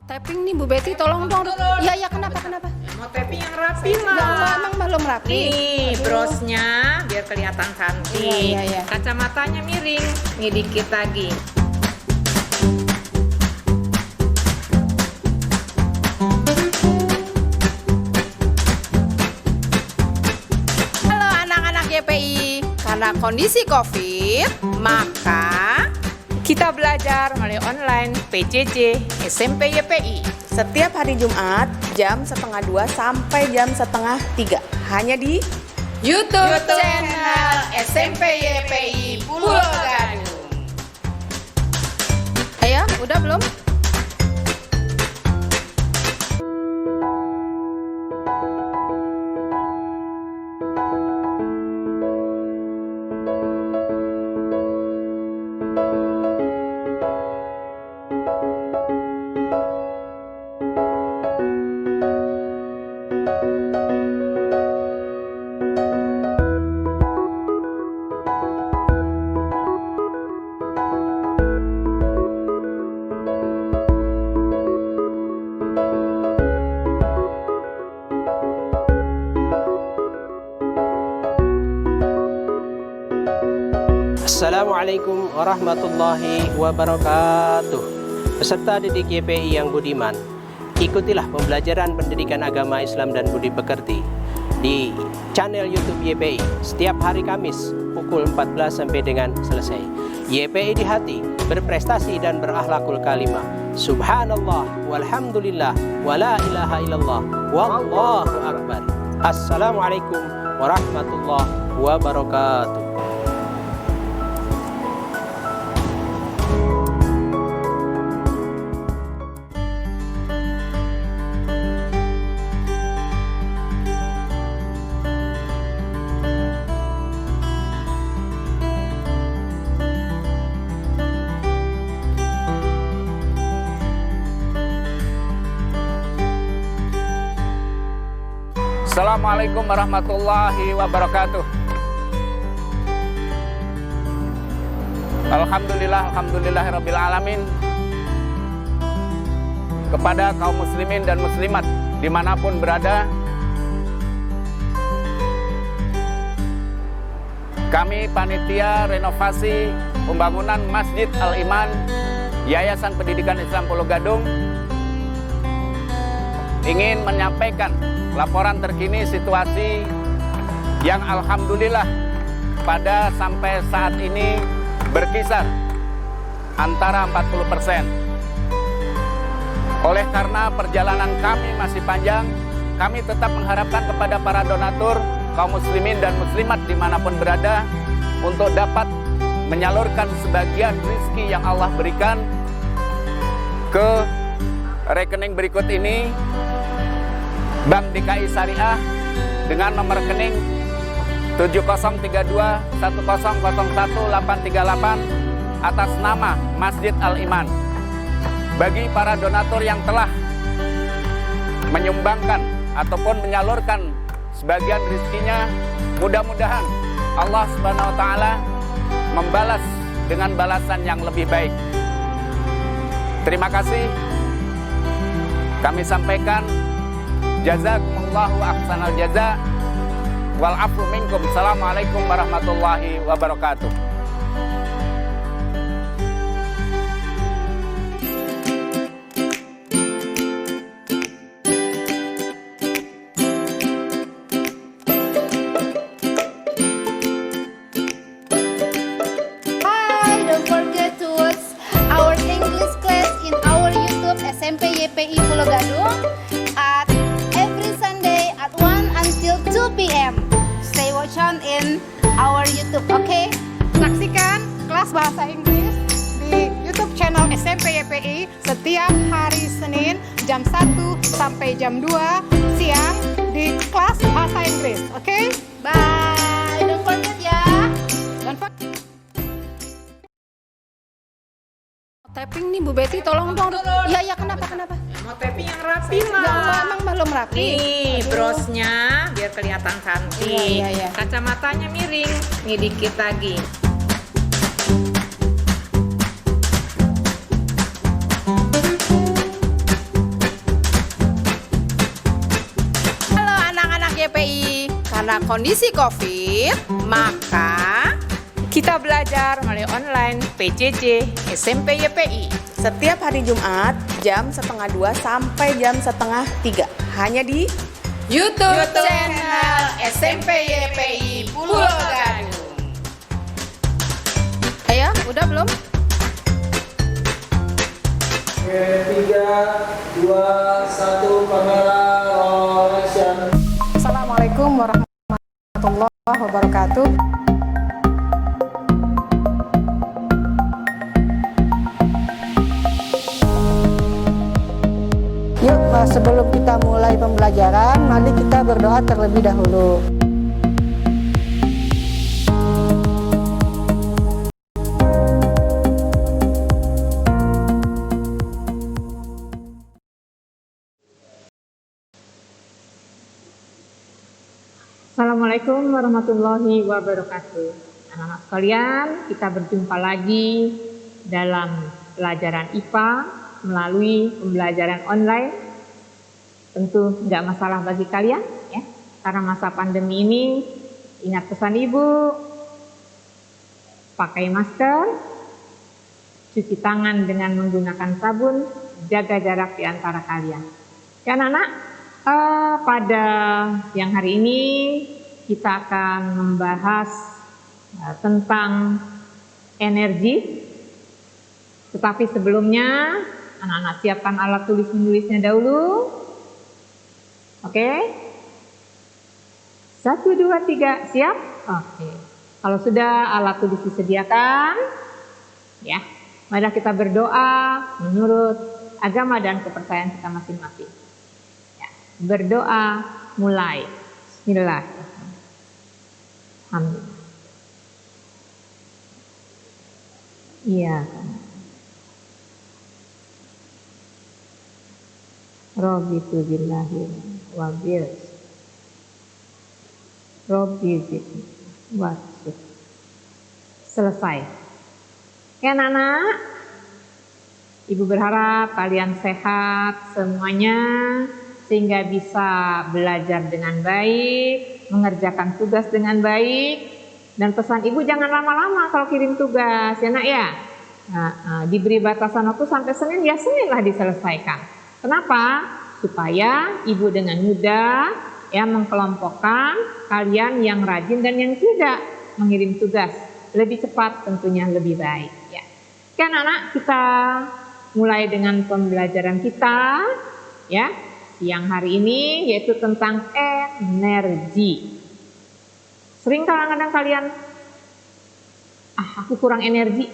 Tapping nih Bu Betty, tolong dong. Iya iya, kenapa? Mau tapping yang rapi Ya, mah. emang belum rapi. Nih Aduh. brosnya biar kelihatan cantik. Iya. Kacamatanya miring, nih dikit lagi. Halo anak-anak YPI, karena kondisi COVID, maka Kita belajar melalui online PJJ SMP YPI. Setiap hari Jumat jam 1:30 sampai jam 2:30 hanya di YouTube channel SMP YPI Pulau Gadung. Ayo, udah belum? Assalamualaikum warahmatullahi wabarakatuh. Peserta didik YPI yang budiman, ikutilah pembelajaran pendidikan agama Islam dan budi pekerti di channel YouTube YPI setiap hari Kamis pukul 14 sampai dengan selesai. YPI di hati, berprestasi dan berakhlakul kalimah. Subhanallah walhamdulillah wala ilaha illallah wallahu akbar. Assalamualaikum warahmatullahi wabarakatuh. Assalamualaikum warahmatullahi wabarakatuh. Alhamdulillahirrabbilalamin. Kepada kaum muslimin dan muslimat dimanapun berada, kami panitia renovasi pembangunan Masjid Al-Iman Yayasan Pendidikan Islam Pulau Gadung ingin menyampaikan laporan terkini situasi yang alhamdulillah pada sampai saat ini berkisar antara 40%. Oleh karena perjalanan kami masih panjang, kami tetap mengharapkan kepada para donatur, kaum muslimin dan muslimat dimanapun berada untuk dapat menyalurkan sebagian rezeki yang Allah berikan ke rekening berikut ini. Bank DKI Syariah dengan nomor rekening 703210010838 atas nama Masjid Al-Iman. Bagi para donatur yang telah menyumbangkan ataupun menyalurkan sebagian rezekinya, mudah-mudahan Allah Subhanahu wa taala membalas dengan balasan yang lebih baik. Terima kasih. Kami sampaikan jazakumullahu ahsanal jaza wal afu minkum. Assalamualaikum warahmatullahi wabarakatuh. Hi, don't forget to watch our English class in our YouTube SMP YPI Pulau Gadung at every Sunday at 1 until 2 p.m. Stay watch on in our YouTube, okay? Saksikan kelas bahasa Inggris di YouTube channel SMP YPI setiap hari Senin jam 1 sampai jam 2 siang di kelas bahasa Inggris. Oke? Bye, don't forget ya. Don't forget. Tapping nih Bu Betty, tolong dong. Iya iya, kenapa? Mau tapping yang rapi Ya, mah. emang belum rapi. Nih brosnya biar kelihatan cantik. Iya. Kacamatanya miring, nih dikit lagi. Karena kondisi COVID, maka Kita belajar melalui online PJJ SMP YPI. setiap hari Jumat jam 1:30 sampai jam 2:30 hanya di YouTube channel SMP YPI Pulau Gadung. Ayo, udah belum? 3, 2, 1, kamera, roll action. Assalamualaikum warahmatullahi wabarakatuh. Yuk, sebelum kita mulai pembelajaran, mari kita berdoa terlebih dahulu. Assalamualaikum warahmatullahi wabarakatuh. Anak-anak sekalian, kita berjumpa lagi dalam pelajaran IPA melalui pembelajaran online. Tentu nggak masalah bagi kalian ya, karena masa pandemi ini ingat pesan ibu, pakai masker, cuci tangan dengan menggunakan sabun, jaga jarak di antara kalian. Ya anak-anak, pada yang hari ini kita akan membahas tentang energi, tetapi sebelumnya anak-anak siapkan alat tulis menulisnya dahulu. Oke? 1, 2, 3, siap? Oke. Kalau sudah alat tulis disediakan, ya, mari kita berdoa menurut agama dan kepercayaan kita masing-masing. Ya, berdoa mulai. Bismillahirrahmanirrahim. Amin. Iya. Rabbitu billahi wa bil Rabbi zidni wasif. Selesai. Ya anak-anak, Ibu berharap kalian sehat semuanya sehingga bisa belajar dengan baik, mengerjakan tugas dengan baik. Dan pesan Ibu jangan lama-lama kalau kirim tugas ya nak ya. Diberi batasan waktu sampai Senin, ya Senin lah diselesaikan. Kenapa? Supaya Ibu dengan mudah ya mengkelompokkan kalian yang rajin dan yang tidak mengirim tugas. Lebih cepat tentunya lebih baik ya. Oke anak-anak, kita mulai dengan pembelajaran kita ya siang hari ini, yaitu tentang energi. Sering kadang-kadang kalian, aku kurang energi,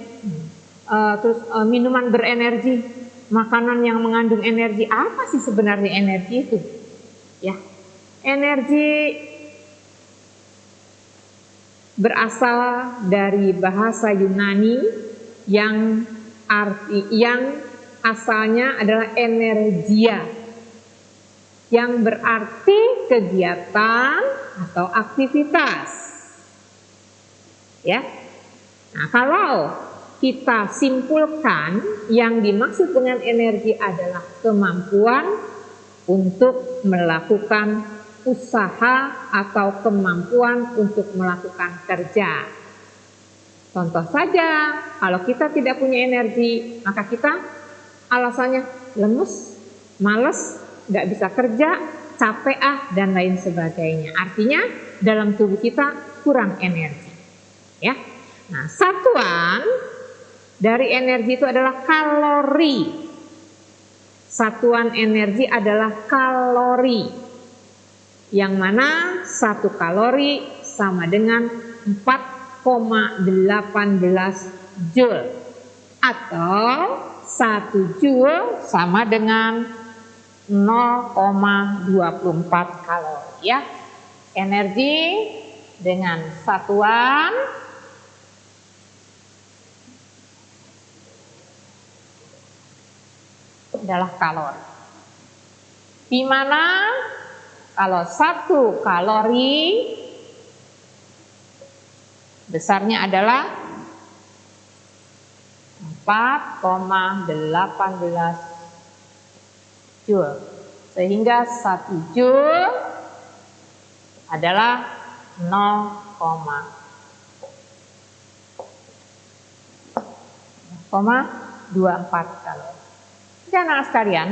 terus minuman berenergi, makanan yang mengandung energi. Apa sih sebenarnya energi itu? Ya, energi berasal dari bahasa Yunani yang asalnya adalah energia, yang berarti kegiatan atau aktivitas. Ya. Nah, kalau kita simpulkan, yang dimaksud dengan energi adalah kemampuan untuk melakukan usaha atau kemampuan untuk melakukan kerja. Contoh saja, kalau kita tidak punya energi, maka kita alasannya lemes, males, nggak bisa kerja, capek dan lain sebagainya. Artinya dalam tubuh kita kurang energi. Ya. Nah, satuan dari energi itu adalah kalori. Satuan energi adalah kalori. Yang mana 1 kalori sama dengan 4,18 Joule. Atau 1 Joule sama dengan 0,24 kalori ya. Energi dengan satuan adalah kalori. Di mana kalau 1 kalori besarnya adalah 4,18 Joule. Sehingga 1 Joule adalah 0,24 kalori. Jadi anak sekalian,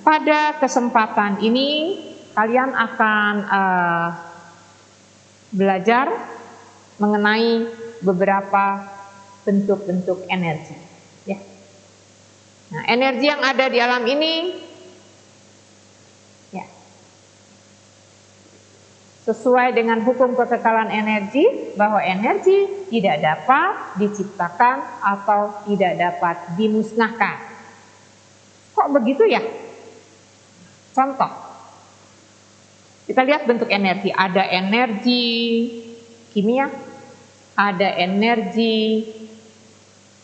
pada kesempatan ini kalian akan belajar mengenai beberapa bentuk-bentuk energi. Ya. Nah, energi yang ada di alam ini, ya, sesuai dengan hukum kekekalan energi, bahwa energi tidak dapat diciptakan atau tidak dapat dimusnahkan. Kok begitu ya? Contoh, kita lihat bentuk energi. Ada energi kimia, ada energi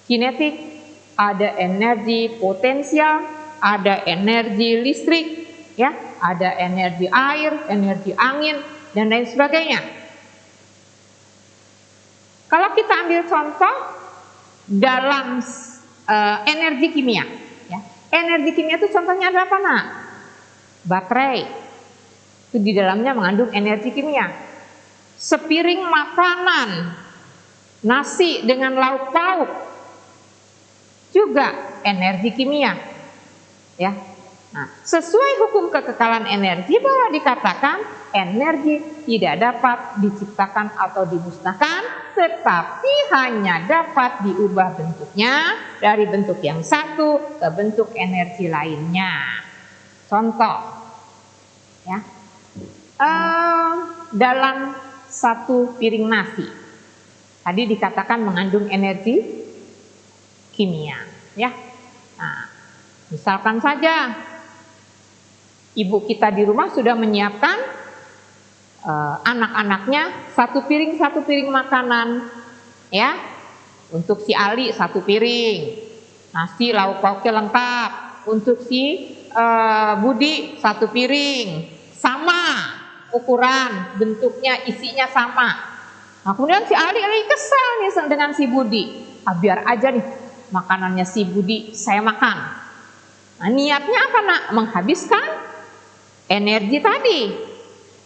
kinetik, ada energi potensial, ada energi listrik, ya, ada energi air, energi angin, dan lain sebagainya. Kalau kita ambil contoh dalam energi kimia, ya, energi kimia itu contohnya ada apa, nak? Baterai, itu di dalamnya mengandung energi kimia. Sepiring makanan, nasi dengan lauk pauk, juga energi kimia, ya. Nah, sesuai hukum kekekalan energi bahwa dikatakan energi tidak dapat diciptakan atau dimusnahkan, tetapi hanya dapat diubah bentuknya dari bentuk yang satu ke bentuk energi lainnya. Contoh, ya, dalam satu piring nasi tadi dikatakan mengandung energi kimia, ya. Nah, misalkan saja ibu kita di rumah sudah menyiapkan anak-anaknya satu piring makanan, ya. Untuk si Ali satu piring nasi, lauk pauknya lengkap. Untuk si Budi satu piring, sama ukuran, bentuknya, isinya sama. Nah, kemudian si Ali kesal nih dengan si Budi. Biar aja nih makanannya si Budi saya makan. Nah, niatnya apa, nak? Menghabiskan energi tadi.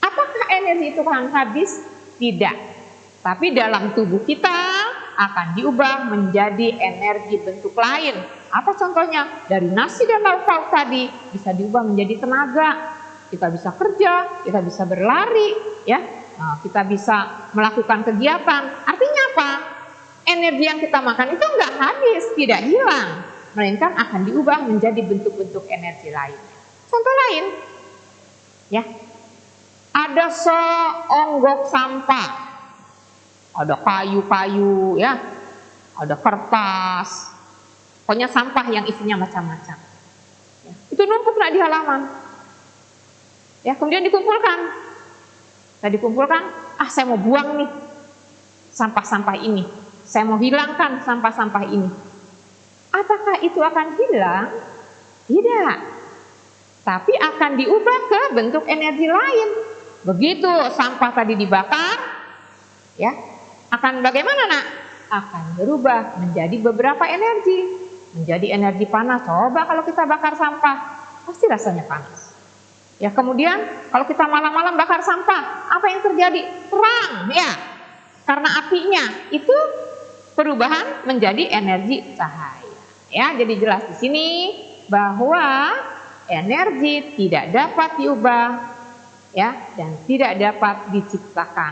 Apakah energi itu akan habis? Tidak. Tapi dalam tubuh kita akan diubah menjadi energi bentuk lain. Apa contohnya? Dari nasi dan lauk pauk tadi bisa diubah menjadi tenaga. Kita bisa kerja, kita bisa berlari, ya. Nah, kita bisa melakukan kegiatan. Artinya apa? Energi yang kita makan itu enggak habis, tidak hilang, melainkan akan diubah menjadi bentuk-bentuk energi lain. Contoh lain, ya, ada seonggok sampah, ada kayu-kayu, ya, ada kertas, pokoknya sampah yang isinya macam-macam. Ya, itu numpuk nak di halaman, ya, kemudian dikumpulkan. Saya dikumpulkan, saya mau buang nih sampah-sampah ini. Saya mau hilangkan sampah-sampah ini. Apakah itu akan hilang? Tidak. Tapi akan diubah ke bentuk energi lain. Begitu sampah tadi dibakar, ya, akan bagaimana, nak? Akan berubah menjadi beberapa energi. Menjadi energi panas. Coba kalau kita bakar sampah, pasti rasanya panas. Ya, kemudian kalau kita malam-malam bakar sampah, apa yang terjadi? Terang, ya. Karena apinya itu perubahan menjadi energi cahaya. Ya, jadi jelas di sini bahwa energi tidak dapat diubah, ya, dan tidak dapat diciptakan,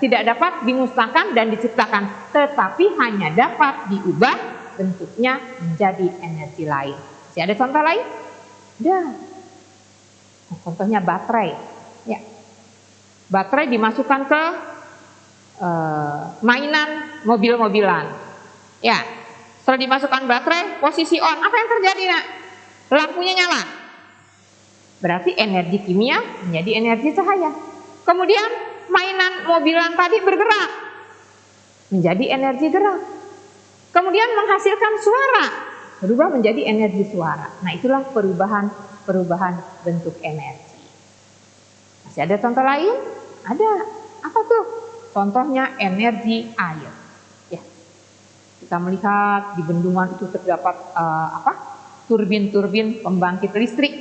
tidak dapat dimusnahkan dan diciptakan, tetapi hanya dapat diubah bentuknya menjadi energi lain. Masih ada contoh lain? Ada. Contohnya baterai, ya. Baterai dimasukkan ke mainan mobil-mobilan, ya. Setelah dimasukkan baterai, posisi on, apa yang terjadi, nak? Lampunya nyala. Berarti energi kimia menjadi energi cahaya. Kemudian mainan mobilan tadi bergerak menjadi energi gerak. Kemudian menghasilkan suara, berubah menjadi energi suara. Nah, itulah perubahan bentuk energi. Masih ada contoh lain? Ada. Apa tuh? Contohnya energi air. Ya. Kita melihat di bendungan itu terdapat turbin-turbin pembangkit listrik.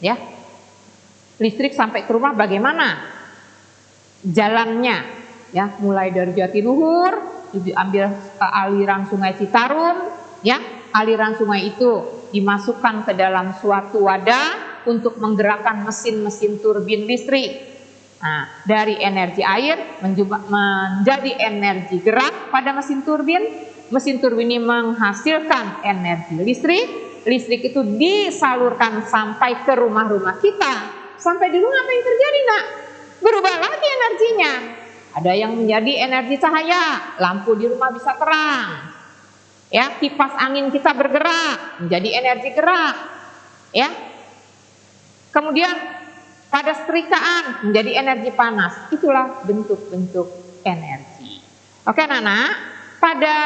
Ya. Listrik sampai ke rumah bagaimana jalannya? ya, mulai dari Jatiluhur diambil ke aliran Sungai Citarum, ya, aliran sungai itu dimasukkan ke dalam suatu wadah untuk menggerakkan mesin-mesin turbin listrik. Nah, dari energi air menjadi energi gerak pada mesin turbin ini menghasilkan energi listrik. Listrik itu disalurkan sampai ke rumah-rumah kita. Sampai di rumah apa yang terjadi, Nak? Berubah lagi energinya. Ada yang menjadi energi cahaya, lampu di rumah bisa terang. Ya, kipas angin kita bergerak, menjadi energi gerak. Ya. Kemudian pada setrikaan menjadi energi panas. Itulah bentuk-bentuk energi. Oke, Nana, pada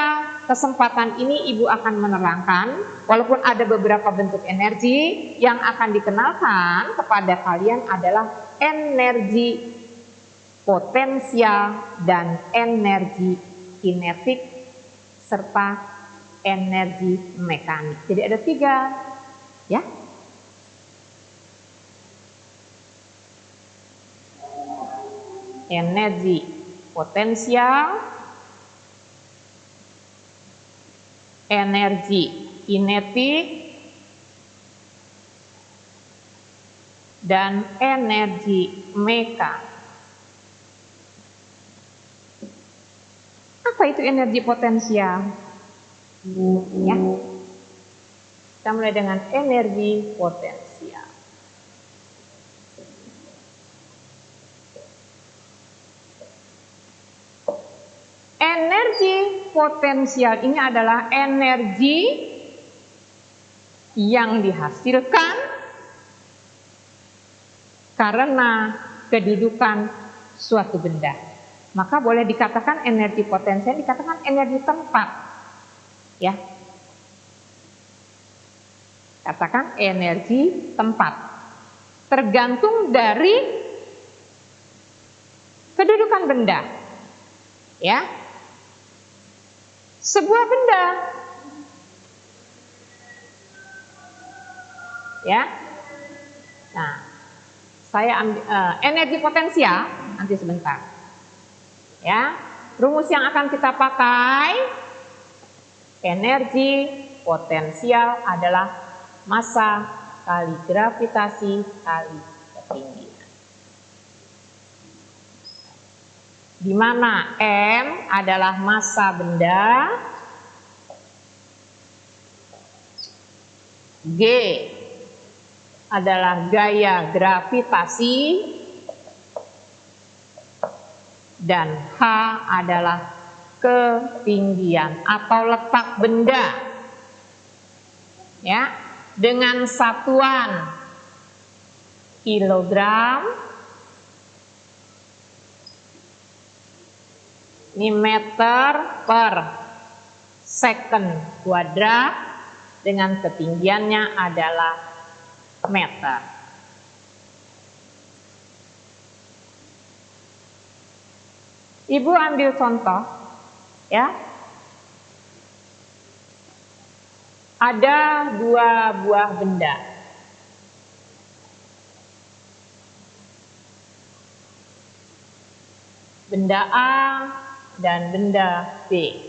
kesempatan ini Ibu akan menerangkan, walaupun ada beberapa bentuk energi, yang akan dikenalkan kepada kalian adalah energi potensial dan energi kinetik serta energi mekanik. Jadi ada 3, ya. Energi potensial, energi kinetik, dan energi mekanik. Apa itu energi potensial? Ya. Kita mulai dengan energi potensial. Energi potensial ini adalah energi yang dihasilkan karena kedudukan suatu benda. Maka boleh dikatakan energi potensial, dikatakan energi tempat. Ya. Katakan energi tempat. Tergantung dari kedudukan benda. Ya. Sebuah benda. Ya. Nah, saya ambil energi potensial nanti sebentar. Ya, rumus yang akan kita pakai, energi potensial adalah massa kali gravitasi kali ketinggian. Di mana M adalah massa benda, G adalah gaya gravitasi, dan H adalah ketinggian atau letak benda. Ya, dengan satuan kilogram, ini meter per second kuadrat, dengan ketinggiannya adalah meter. Ibu ambil contoh, ya. Ada 2 buah benda. Benda A dan benda B.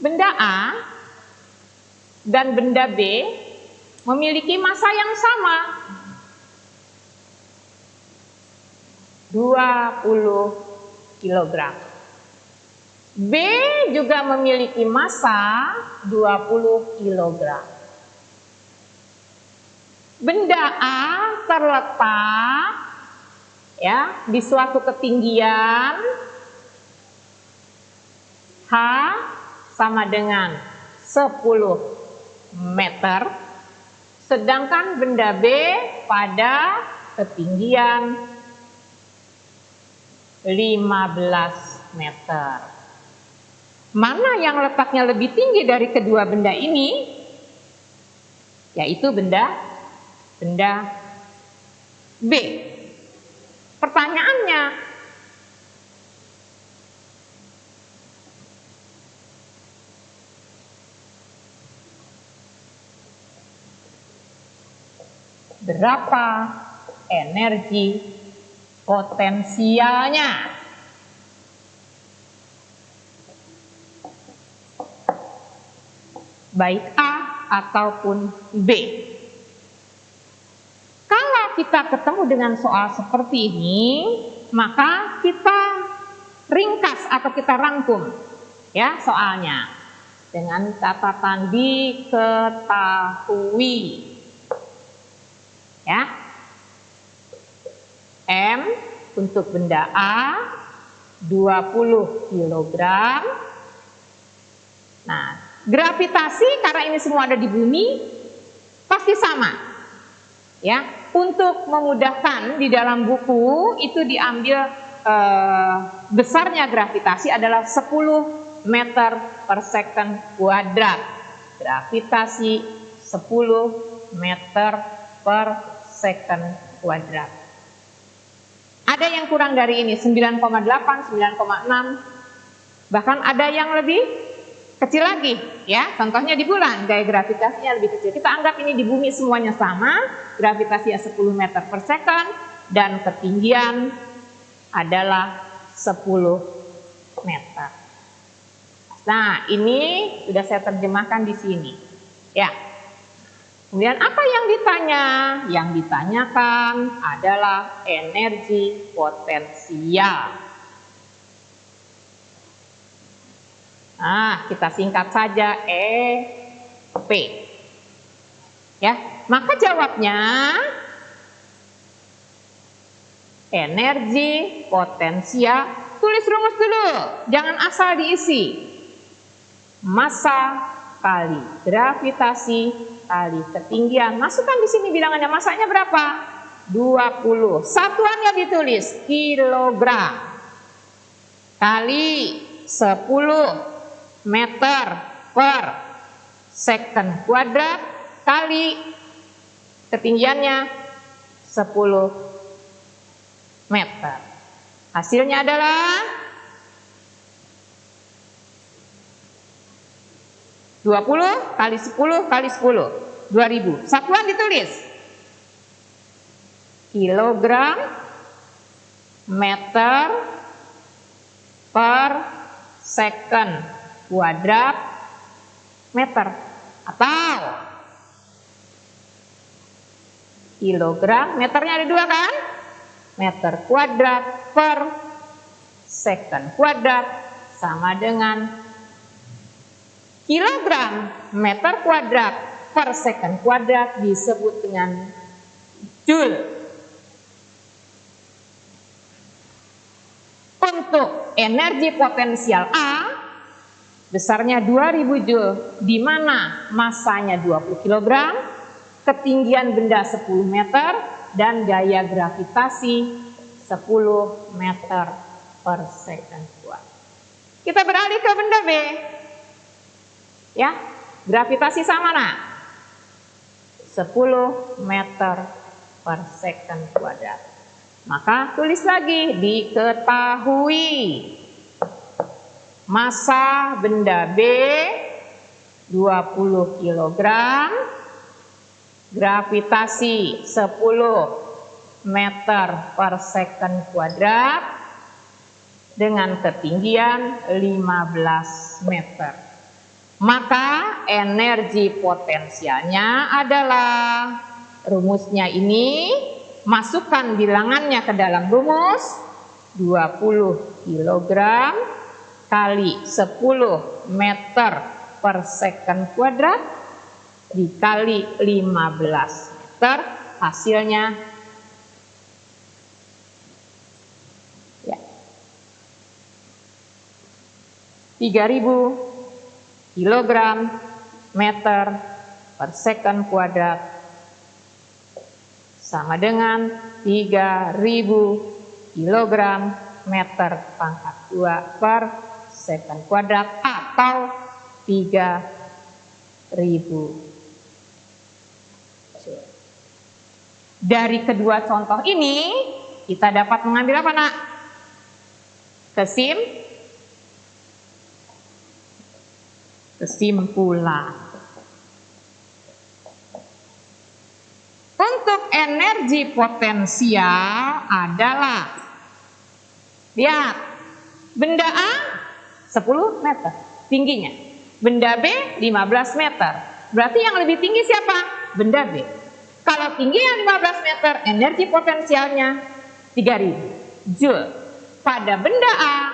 Benda A dan benda B memiliki massa yang sama, 20 kg. B juga memiliki massa 20 kg. Benda A terletak ya di suatu ketinggian H sama dengan 10 meter, sedangkan benda B pada ketinggian 15 meter. Mana yang letaknya lebih tinggi dari kedua benda ini? yaitu benda B. Pertanyaannya, berapa energi potensialnya? Baik A ataupun B. Kalau kita ketemu dengan soal seperti ini, maka kita ringkas atau kita rangkum ya soalnya dengan catatan diketahui. Ya. M untuk benda A 20 kg. Nah, gravitasi karena ini semua ada di bumi pasti sama. Ya, untuk memudahkan di dalam buku itu diambil besarnya gravitasi adalah 10 meter per second kuadrat. Gravitasi 10 meter per second kuadrat. Ada yang kurang dari ini 9,8, 9,6, bahkan ada yang lebih kecil lagi ya. Contohnya di bulan gaya gravitasinya lebih kecil. Kita anggap ini di bumi semuanya sama, gravitasinya 10 meter per second dan ketinggian adalah 10 meter. Nah, ini sudah saya terjemahkan di sini. Ya. Kemudian apa yang ditanya? Yang ditanyakan adalah energi potensial. Nah, kita singkat saja EP. Ya, maka jawabnya energi potensial. Tulis rumus dulu, jangan asal diisi. Massa kali gravitasi kali ketinggian. Masukkan di sini bilangannya, masanya berapa? 20. Satuannya ditulis kilogram kali 10 meter per second kuadrat kali ketinggiannya 10 meter. Hasilnya adalah 20 kali 10 kali 10, 2000. Satuan ditulis kilogram meter per second kuadrat meter, atau kilogram, meternya ada dua kan, meter kuadrat per second kuadrat sama dengan kilogram meter kuadrat per second kuadrat disebut dengan joule. Untuk energi potensial A besarnya 2000 joule, di mana masanya 20 kg, ketinggian benda 10 meter, dan gaya gravitasi 10 meter per second kuadrat. Kita beralih ke benda B. Ya, gravitasi sama nah 10 meter per second kuadrat. Maka tulis lagi diketahui massa benda B 20 kg, gravitasi 10 meter per second kuadrat dengan ketinggian 15 meter. Maka energi potensialnya adalah, rumusnya ini, masukkan bilangannya ke dalam rumus, 20 kg kali 10 meter per second kuadrat dikali 15 meter, hasilnya ya 3000 kilogram meter per second kuadrat sama dengan 3000 kilogram meter pangkat 2 per second kuadrat, atau 3000 Dari kedua contoh ini, kita dapat mengambil apa, Nak? Kesimpulan. Untuk energi potensial adalah, lihat, benda A 10 meter tingginya, benda B 15 meter. Berarti yang lebih tinggi siapa? Benda B. Kalau tingginya 15 meter, energi potensialnya 3000 Joule. Pada benda A,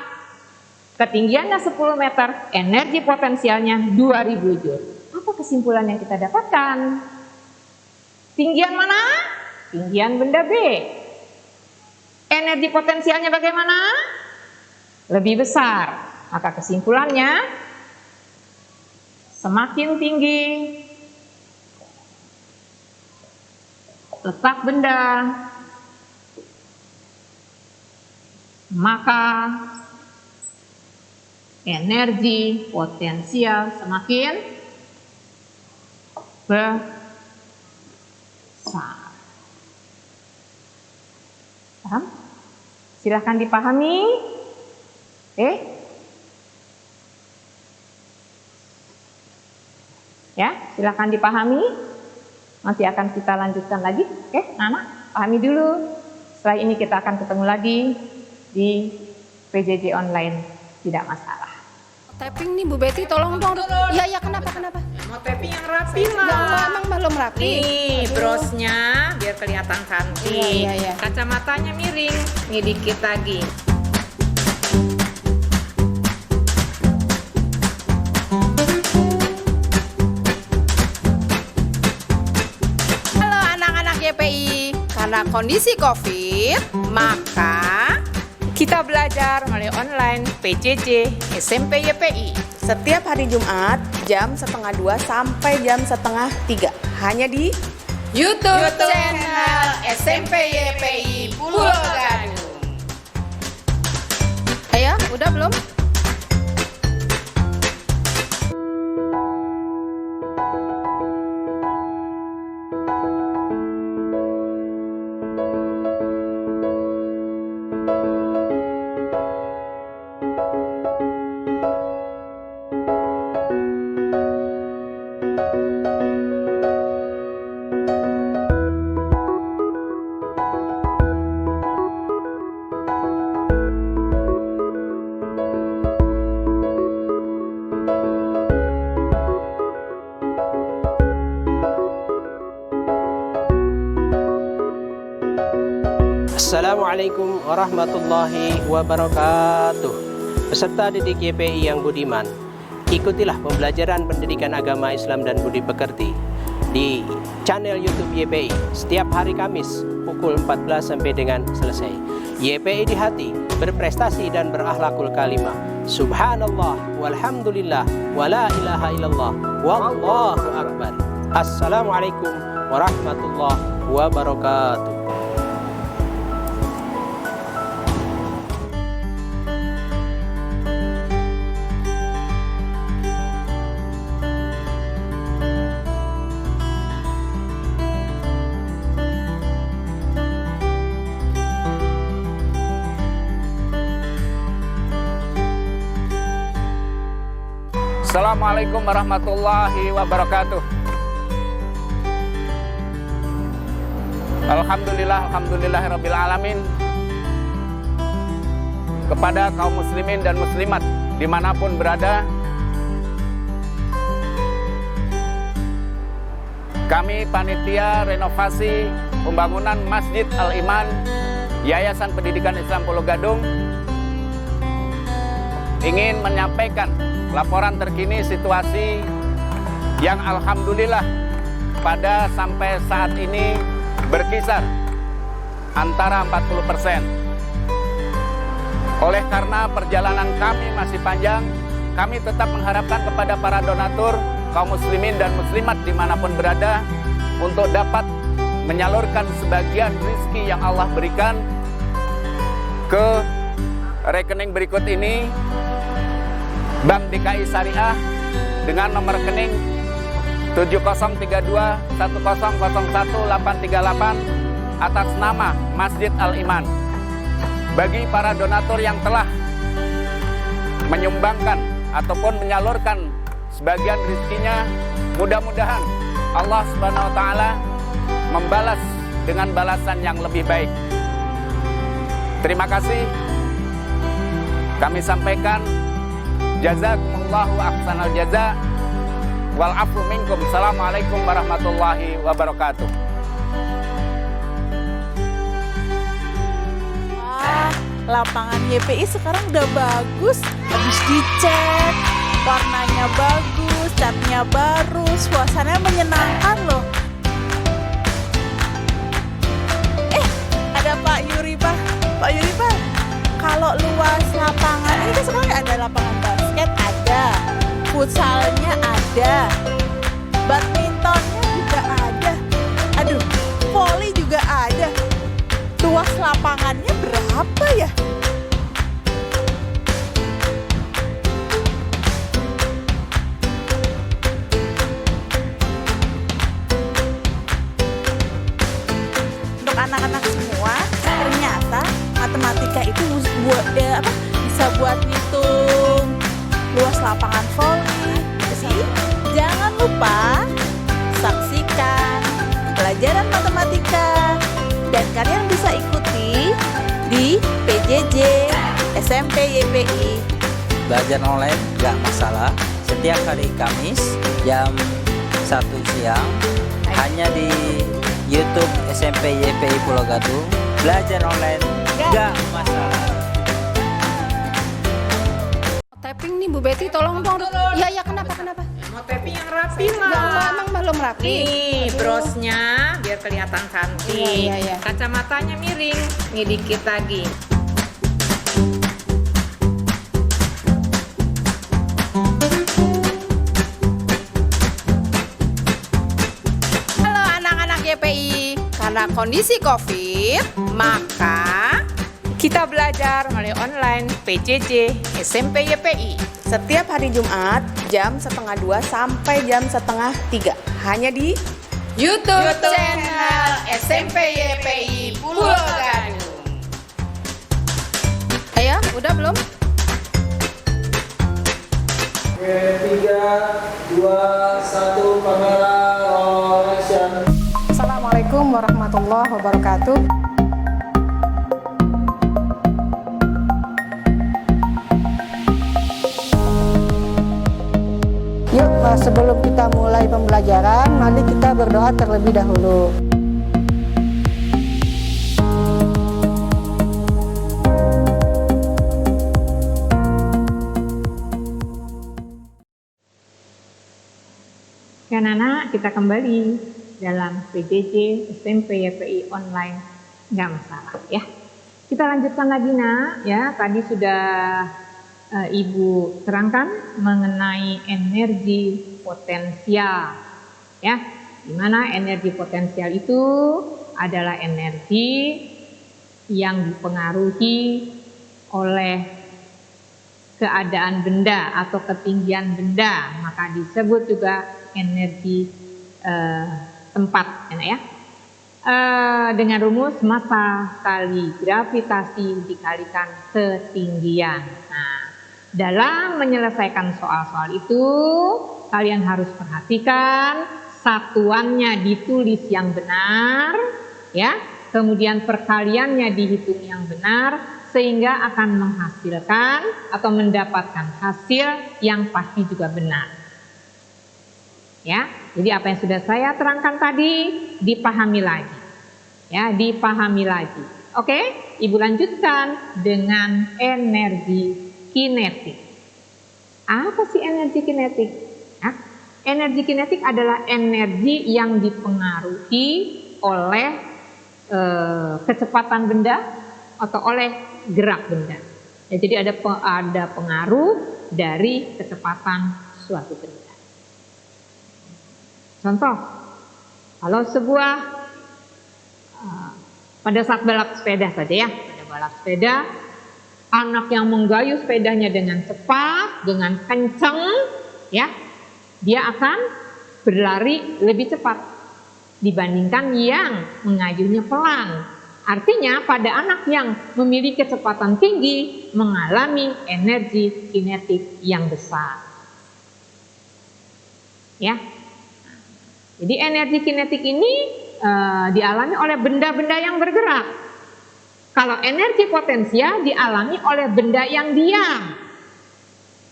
ketinggiannya 10 meter, energi potensialnya 2000 Joule. Apa kesimpulan yang kita dapatkan? Tinggian mana? Tinggian benda B. Energi potensialnya bagaimana? Lebih besar. Maka kesimpulannya, semakin tinggi letak benda, maka energi potensial semakin besar. Paham? Silahkan dipahami. Ya, silahkan dipahami. Nanti akan kita lanjutkan lagi. Oke, Nana, pahami dulu. Setelah ini kita akan ketemu lagi di PJJ online. Tidak masalah. Tapping nih Bu Betty, tolong dong. Iya, kenapa? Mau tapping yang rapi, Emang belum rapi. Nih, brosnya biar kelihatan cantik. Iya. Kacamatanya miring. Nih dikit lagi. Halo anak-anak YPI, karena kondisi COVID, maka kita belajar melalui online PJJ SMP YPI. Setiap hari Jumat jam 1:30 sampai jam 2:30 hanya di YouTube channel SMP YPI Pulau Gadung. Ayo, udah belum? Assalamualaikum warahmatullahi wabarakatuh. Peserta didik YPI yang budiman, ikutilah pembelajaran pendidikan agama Islam dan budi pekerti di channel YouTube YPI setiap hari Kamis pukul 14 sampai dengan selesai. YPI di hati, berprestasi dan berakhlakul kalimah. Subhanallah walhamdulillah wala ilaha illallah wallahu akbar. Assalamualaikum warahmatullahi wabarakatuh. Assalamualaikum warahmatullahi wabarakatuh. Alhamdulillahirabbil alamin. Kepada kaum muslimin dan muslimat dimanapun berada, kami panitia renovasi pembangunan Masjid Al-Iman Yayasan Pendidikan Islam Pulau Gadung ingin menyampaikan laporan terkini situasi yang alhamdulillah pada sampai saat ini berkisar antara 40%. Oleh karena perjalanan kami masih panjang, kami tetap mengharapkan kepada para donatur, kaum muslimin dan muslimat dimanapun berada untuk dapat menyalurkan sebagian rezeki yang Allah berikan ke rekening berikut ini. Bank DKI Syariah dengan nomor rekening 70321001 838 atas nama Masjid Al-Iman. Bagi para donatur yang telah menyumbangkan ataupun menyalurkan sebagian rezekinya, mudah-mudahan Allah Subhanahu wa taala membalas dengan balasan yang lebih baik. Terima kasih. Kami sampaikan jazakumullahu ahsanal jaza wal afu minkum. Assalamualaikum warahmatullahi wabarakatuh. Lapangan YPI sekarang udah bagus, habis dicek, warnanya bagus, catnya baru, suasananya menyenangkan loh. Ada Pak Yuri Pak. Pak Yuri Pak, kalau luas lapangan ini kan sekarang ada lapangan basket, ada futsalnya, ada badmintonnya juga ada, aduh, voli juga ada. Luas lapangannya berapa ya? Untuk anak-anak semua, ternyata matematika itu bisa buat ngitung luas lapangan voli. Jadi jangan lupa saksikan pelajaran matematika. Dan kalian bisa ikuti di PJJ SMP YPI. Belajar online gak masalah. Setiap hari Kamis jam 1 siang hanya di YouTube SMP YPI Pulau Gadung. Belajar online gak masalah. Tapping nih Bu Betty, tolong dong. Ya kenapa? Mau tapping yang rapi Ya Allah, lah. emang belum rapi. Nih brosnya biar kelihatan cantik. Iya. Kacamatanya miring. Nih dikit lagi. Halo anak-anak YPI, karena kondisi COVID, maka kita belajar melalui online PJJ SMP YPI. Setiap hari Jumat jam 1:30 sampai jam 2:30 hanya di YouTube channel SMP YPI Pulau Gadung. Ayo, udah belum? 3, 2, 1, kamera roll action. Assalamualaikum warahmatullahi wabarakatuh. Yuk, sebelum kita mulai pembelajaran, mari kita berdoa terlebih dahulu. Anak-anak, kita kembali dalam PJJ SMP YPI online, nggak masalah ya. Kita lanjutkan lagi nak ya. Tadi sudah Ibu terangkan mengenai energi potensial ya. Dimana energi potensial itu adalah energi yang dipengaruhi oleh keadaan benda atau ketinggian benda, maka disebut juga energi tempat ya. Dengan rumus massa kali gravitasi dikalikan ketinggian. Nah, dalam menyelesaikan soal-soal itu kalian harus perhatikan satuannya ditulis yang benar ya, kemudian perkaliannya dihitung yang benar sehingga akan menghasilkan atau mendapatkan hasil yang pasti juga benar. Ya, jadi apa yang sudah saya terangkan tadi dipahami lagi. Ya, dipahami lagi. Oke, Ibu lanjutkan dengan energi kinetik. Apa sih energi kinetik? Ya, energi kinetik adalah energi yang dipengaruhi oleh kecepatan benda atau oleh gerak benda. Ya, jadi ada pengaruh dari kecepatan suatu benda. Contoh, kalau sebuah pada saat balap sepeda saja ya, pada balap sepeda, anak yang menggayuh sepedanya dengan cepat, dengan kencang, ya, dia akan berlari lebih cepat. dibandingkan yang mengayuhnya pelan. Artinya pada anak yang memiliki kecepatan tinggi mengalami energi kinetik yang besar. Ya. Jadi energi kinetik ini dialami oleh benda-benda yang bergerak. Kalau energi potensial dialami oleh benda yang diam.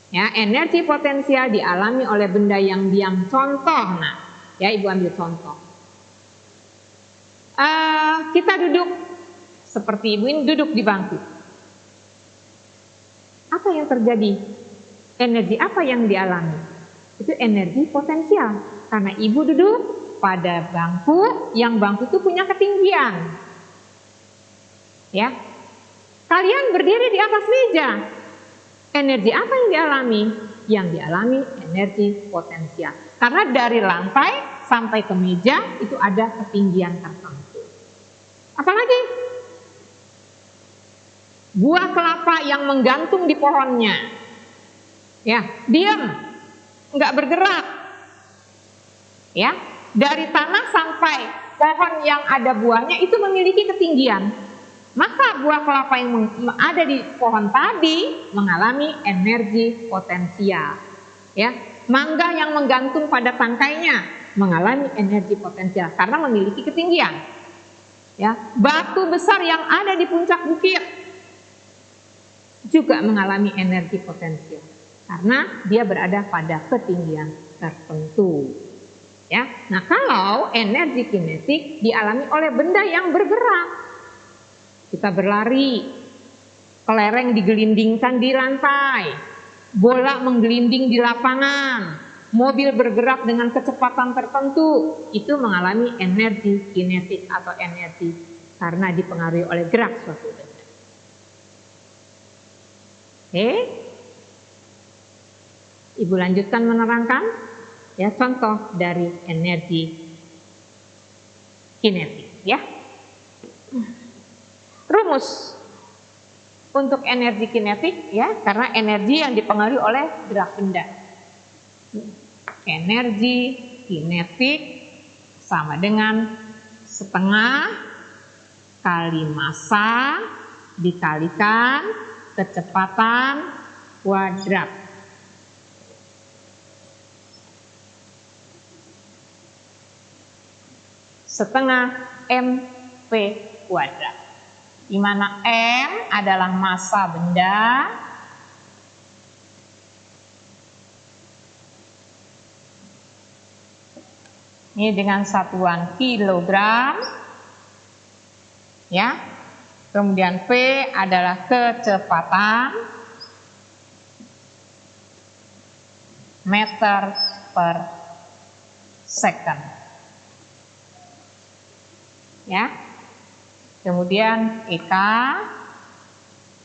Ya, energi potensial dialami oleh benda yang diam. Contoh, nah, ya Ibu ambil contoh. Kita duduk seperti Ibu ini duduk di bangku. Apa yang terjadi? Energi apa yang dialami? Itu energi potensial. Karena Ibu duduk pada bangku, yang bangku itu punya ketinggian. Ya, kalian berdiri di atas meja. Energi apa yang dialami? Yang dialami energi potensial. Karena dari lantai sampai ke meja itu ada ketinggian tertentu. Apalagi buah kelapa yang menggantung di pohonnya, ya diam, nggak bergerak. Ya, dari tanah sampai pohon yang ada buahnya itu memiliki ketinggian. Maka buah kelapa yang ada di pohon tadi mengalami energi potensial. Ya, mangga yang menggantung pada tangkainya mengalami energi potensial karena memiliki ketinggian. Ya, batu besar yang ada di puncak bukit juga mengalami energi potensial karena dia berada pada ketinggian tertentu. Ya, nah kalau energi kinetik dialami oleh benda yang bergerak. Kita berlari, kelereng digelindingkan di lantai, bola menggelinding di lapangan, mobil bergerak dengan kecepatan tertentu, itu mengalami energi kinetik atau energi karena dipengaruhi oleh gerak suatu benda. Oke, Ibu lanjutkan menerangkan ya contoh dari energi kinetik ya. Rumus untuk energi kinetik ya, karena energi yang dipengaruhi oleh gerak benda. Energi kinetik sama dengan setengah kali massa dikalikan kecepatan kuadrat. Setengah mv kuadrat. Di mana M adalah massa benda, ini dengan satuan kilogram, ya. Kemudian P adalah kecepatan meter per second, ya. Kemudian EK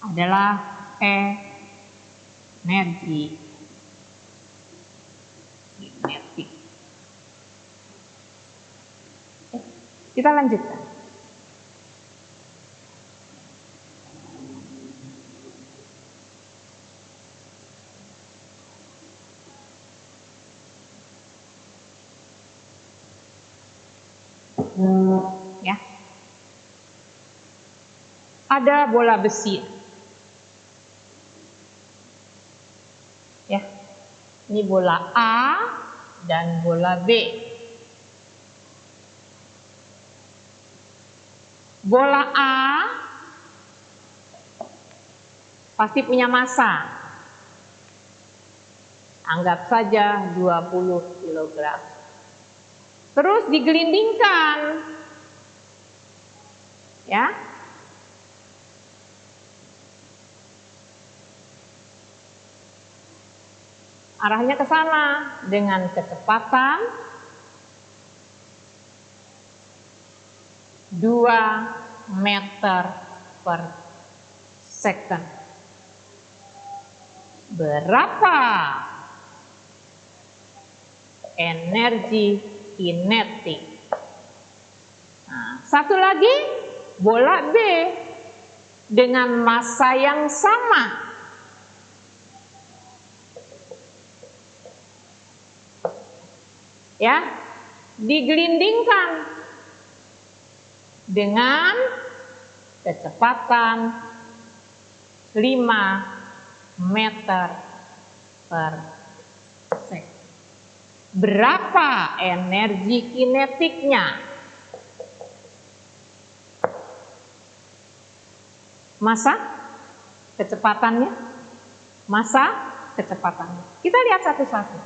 adalah energi kinetik. Kita lanjutkan. Ya. Ada bola besi. Ya. Ini bola A dan bola B. Bola A pasti punya massa. Anggap saja 20 kg. Terus digelindingkan. Ya. Arahnya ke sana dengan kecepatan 2 meter per second. Berapa energi kinetik? Nah, satu lagi bola B dengan massa yang sama. Ya, digelindingkan dengan kecepatan 5 meter per second. Berapa energi kinetiknya? Massa, kecepatannya, massa, kecepatannya. Kita lihat satu-satu.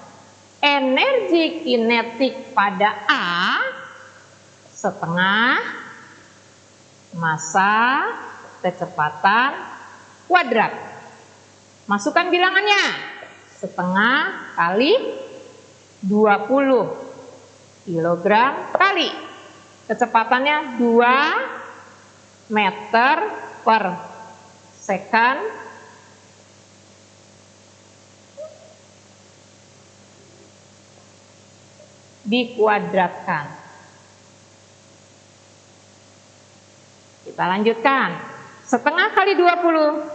Energi kinetik pada A setengah massa kecepatan kuadrat. Masukkan bilangannya. Setengah kali 20 kilogram kali kecepatannya 2 meter per second dikuadratkan. Kita lanjutkan. Setengah kali 20,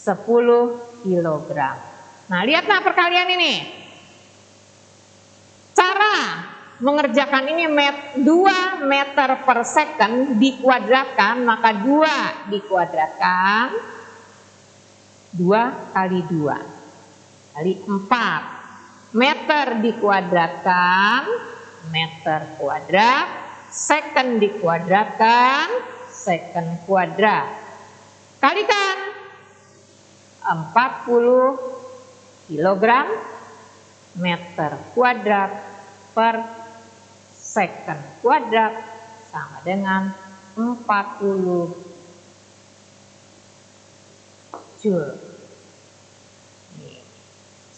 10 kilogram. Nah, lihatlah perkalian ini. Cara mengerjakan ini 2 meter per second dikuadratkan, maka 2 dikuadratkan 2 kali 2 kali 4 meter dikuadratkan meter kuadrat, second dikuadratkan second kuadrat, kalikan 40 kilogram meter kuadrat per second kuadrat sama dengan 40 joule.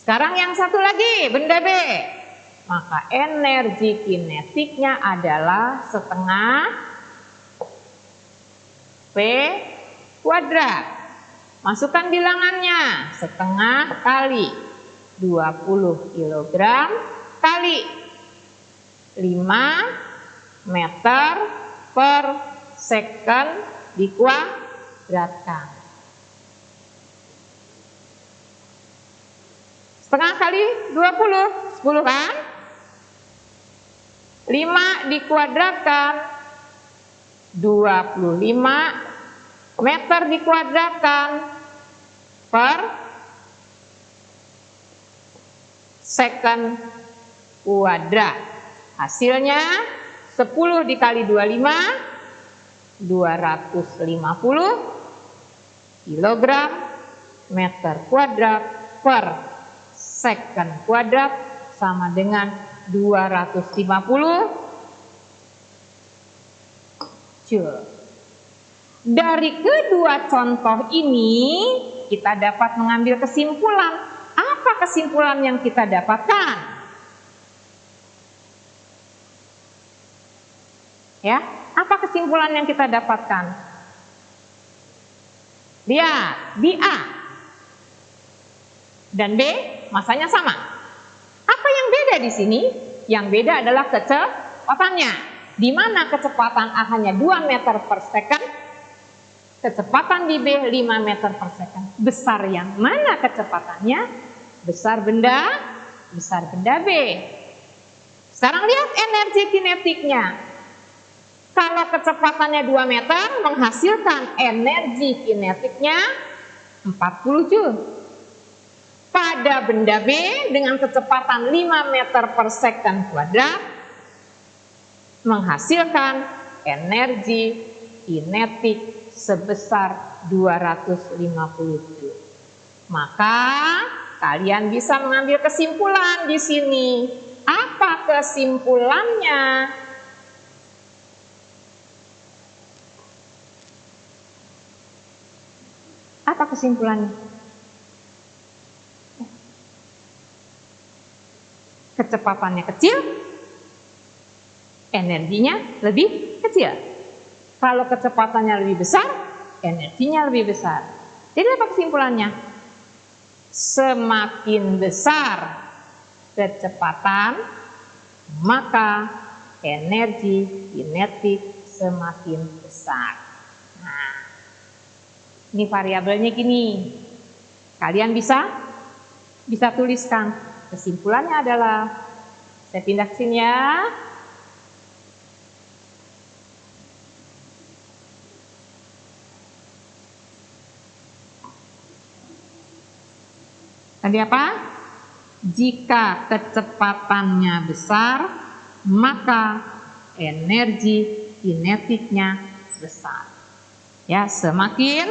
Sekarang yang satu lagi, benda B. Maka energi kinetiknya adalah setengah P kuadrat. Masukkan bilangannya, setengah kali 20 kg kali 5 meter per second dikuadratkan. Setengah kali 20, 10 kan? 5 dikuadratkan 25 meter dikuadratkan per second kuadrat. Hasilnya 10 dikali 25, 250 kilogram meter kuadrat per second kuadrat sama dengan 250 joule. Dari kedua contoh ini kita dapat mengambil kesimpulan. Apa kesimpulan yang kita dapatkan? Ya, apa kesimpulan yang kita dapatkan? Lihat, di A dan B masanya sama. Apa yang beda di sini? Yang beda adalah kecepatannya. Di mana kecepatan A hanya 2 meter per second, kecepatan di B 5 meter per second. Besar yang mana kecepatannya? Besar benda B. Sekarang lihat energi kinetiknya. Kalau kecepatannya 2 meter, menghasilkan energi kinetiknya 40 joule. Pada benda B dengan kecepatan 5 meter per second kuadrat, menghasilkan energi kinetik sebesar 250 joule. Maka kalian bisa mengambil kesimpulan di sini. Apa kesimpulannya? Apa kesimpulannya? Kecepatannya kecil, energinya lebih kecil. Kalau kecepatannya lebih besar, energinya lebih besar. Jadi apa kesimpulannya? Semakin besar kecepatan, maka energi kinetik semakin besar. Nah, ini variabelnya gini. Kalian bisa tuliskan. Kesimpulannya adalah, saya pindah ke sini ya. Tadi apa? Jika kecepatannya besar, maka energi kinetiknya besar. Ya, semakin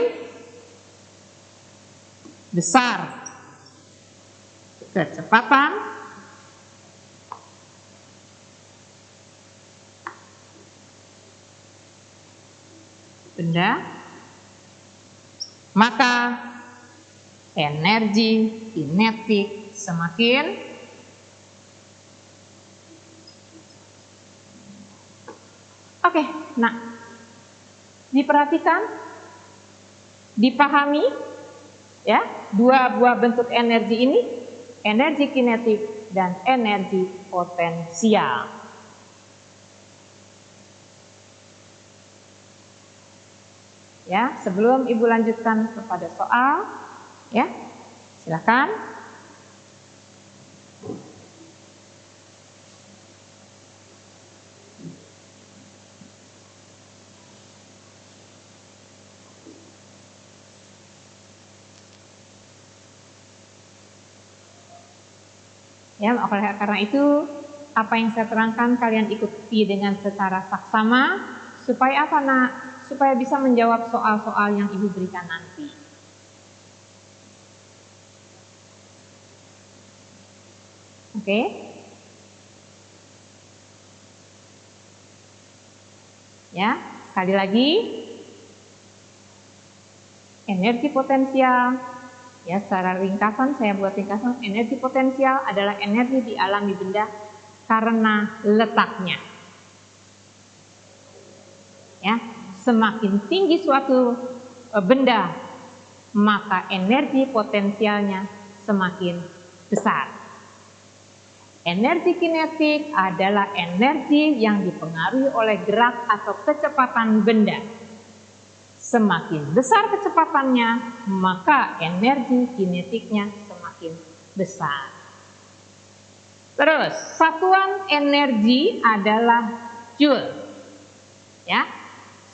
besar kecepatan, benda, maka energi kinetik semakin oke. Nah, diperhatikan, dipahami ya, dua buah bentuk energi ini, energi kinetik dan energi potensial. Ya, sebelum Ibu lanjutkan kepada soal, ya, silakan. Ya, karena itu apa yang saya terangkan kalian ikuti dengan secara saksama supaya apa, Nak? Supaya bisa menjawab soal-soal yang Ibu berikan nanti. Oke? Ya, sekali lagi, energi potensial, ya secara ringkasan saya buat ringkasan, energi potensial adalah energi dialami benda karena letaknya. Ya, semakin tinggi suatu benda, maka energi potensialnya semakin besar. Energi kinetik adalah energi yang dipengaruhi oleh gerak atau kecepatan benda. Semakin besar kecepatannya, maka energi kinetiknya semakin besar. Terus, satuan energi adalah joule. Ya,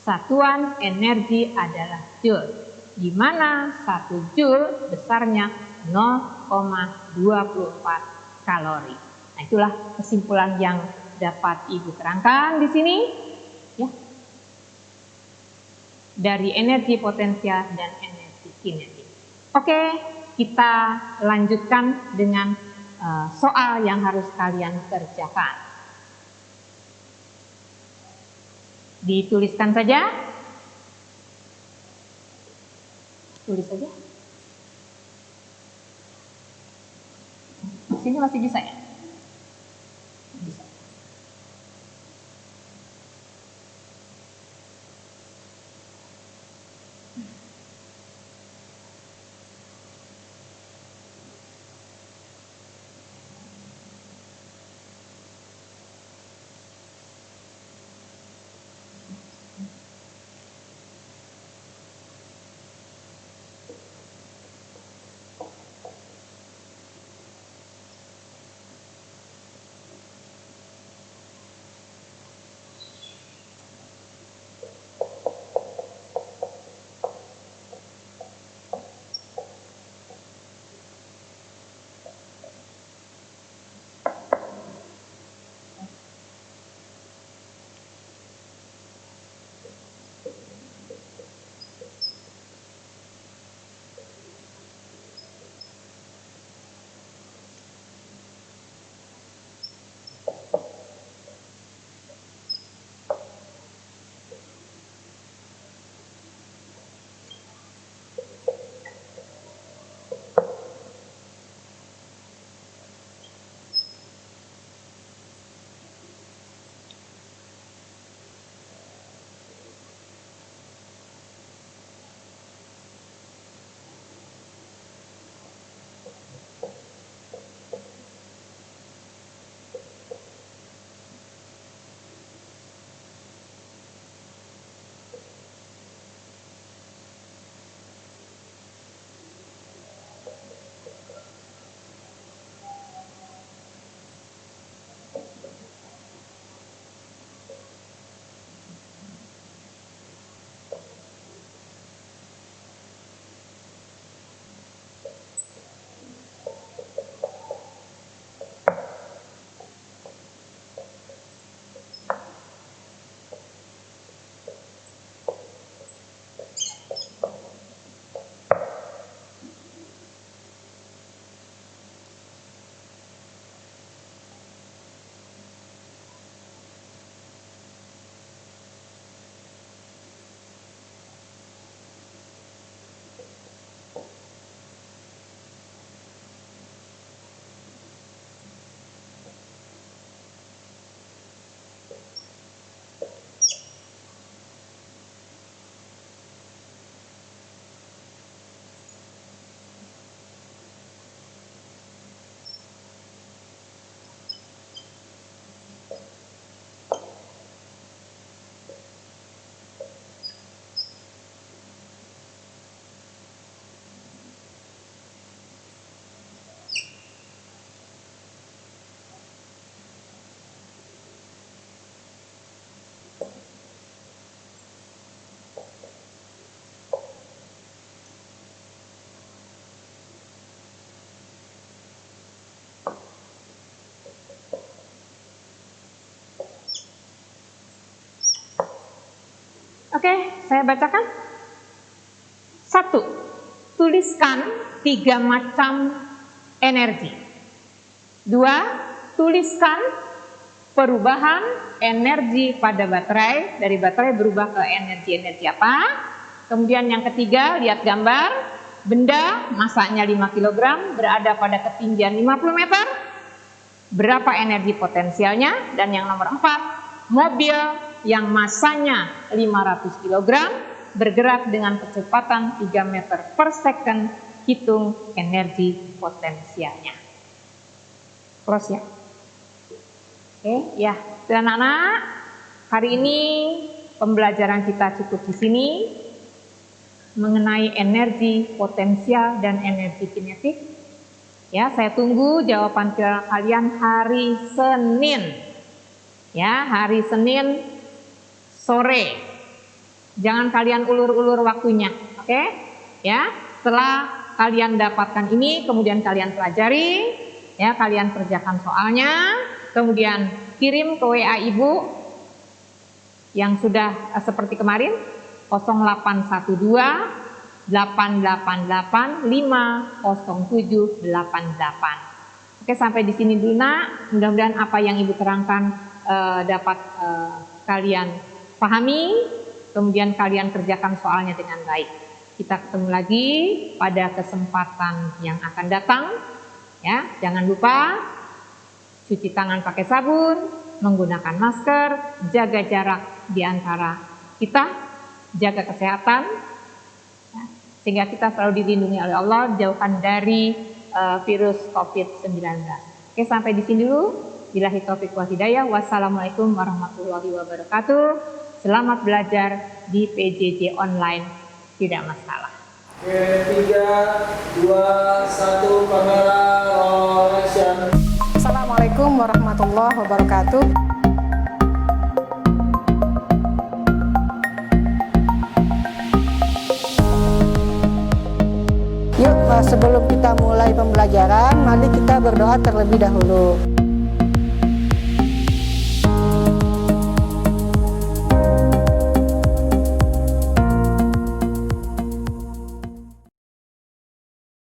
satuan energi adalah joule, di mana 1 joule besarnya 0,24 kalori. Nah, itulah kesimpulan yang dapat Ibu terangkan di sini, ya, dari energi potensial dan energi kinetik. Oke, kita lanjutkan dengan soal yang harus kalian kerjakan. Dituliskan saja. Tulis saja. Di sini masih bisa ya? Bisa. Oke, saya bacakan. 1. Tuliskan 3 macam energi. 2. Tuliskan perubahan energi pada baterai, dari baterai berubah ke energi apa. Kemudian yang ketiga, lihat gambar, benda masanya 5 kg berada pada ketinggian 50 meter, berapa energi potensialnya. Dan yang nomor 4, mobil yang masanya 500 kg bergerak dengan kecepatan 3 meter per second, hitung energi potensialnya. Close ya. Oke, ya, anak-anak, hari ini pembelajaran kita cukup di sini mengenai energi potensial dan energi kinetik. Ya, saya tunggu jawaban kalian hari Senin. Ya, hari Senin sore. Jangan kalian ulur-ulur waktunya, oke? Ya, setelah kalian dapatkan ini, kemudian kalian pelajari, ya, kalian kerjakan soalnya. Kemudian kirim ke WA Ibu yang sudah seperti kemarin 0812 888 50788. Oke, sampai di sini dulu nak. Mudah-mudahan apa yang Ibu terangkan dapat kalian pahami, kemudian kalian kerjakan soalnya dengan baik. Kita ketemu lagi pada kesempatan yang akan datang. Ya, jangan lupa cuci tangan pakai sabun, menggunakan masker, jaga jarak di antara kita, jaga kesehatan, ya, sehingga kita selalu dilindungi oleh Allah, jauhkan dari virus COVID-19. Oke, sampai di sini dulu. Billahi taufiq wal hidayah. Wassalamualaikum warahmatullahi wabarakatuh. Selamat belajar di PJJ online, tidak masalah. Oke, 3, 2, 1, kamera, roll action. Assalamualaikum warahmatullahi wabarakatuh. Yuk, sebelum kita mulai pembelajaran, mari kita berdoa terlebih dahulu.